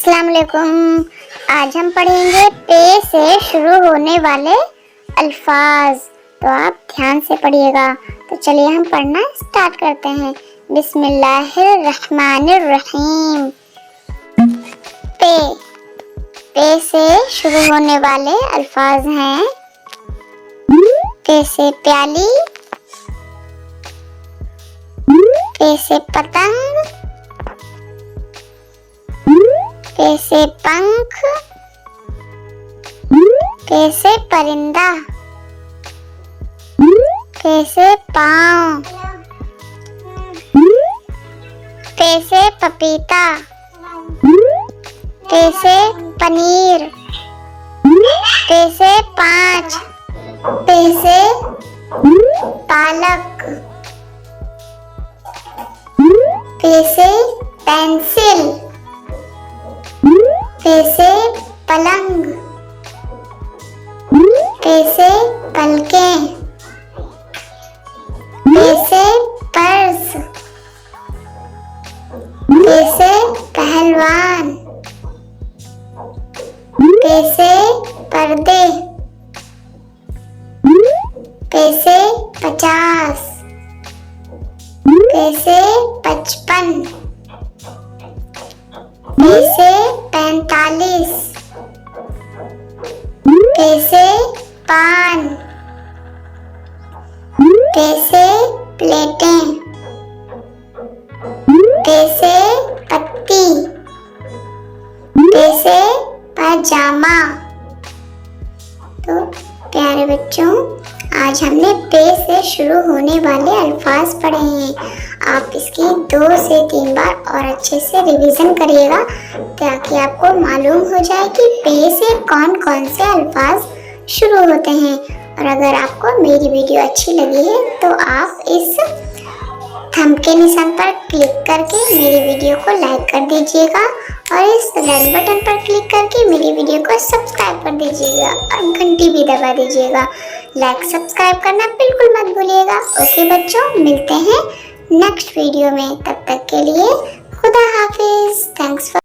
अस्सलाम वालेकुम। आज हम पढ़ेंगे पे से शुरू होने वाले अल्फाज, तो आप ध्यान से पढ़िएगा। तो चलिए हम पढ़ना स्टार्ट करते हैं। बिस्मिल्लाहिर्रहमानिर्रहीम। पे से शुरू होने वाले अल्फाज हैं पे से प्याली, पे से पतंग, पे से पंख, पे से परिंदा, पे से पाँव, पे से पपीता, पे से पनीर, पे से 5, पे से पालक, पे से पेंसिल, पे से पलंग, पे से पलकें, पे से पर्स, पे से पहलवान, पे से पर्दे, पे से 50, पे से 55, पे से 45, पे से पान, पे से प्लेटें, पे से पत्ती, पे से पजामा। तो प्यारे बच्चों, आज हमने पे से शुरू होने वाले अल्फाज पढ़े हैं। आप इसकी 2 से 3 बार और अच्छे से रिवीजन करिएगा ताकि आपको मालूम हो जाए कि पे से कौन कौन से अल्फाज शुरू होते हैं। और अगर आपको मेरी वीडियो अच्छी लगी है तो आप इस थंब के निशान पर क्लिक करके मेरी वीडियो को लाइक कर दीजिएगा और इस रेड बटन पर क्लिक करके मेरी वीडियो को सब्सक्राइब कर दीजिएगा और घंटी भी दबा दीजिएगा। लाइक सब्सक्राइब करना बिल्कुल मत भूलिएगा। ओके बच्चों, मिलते हैं नेक्स्ट वीडियो में। तब तक के लिए खुदा हाफिज। Thanks for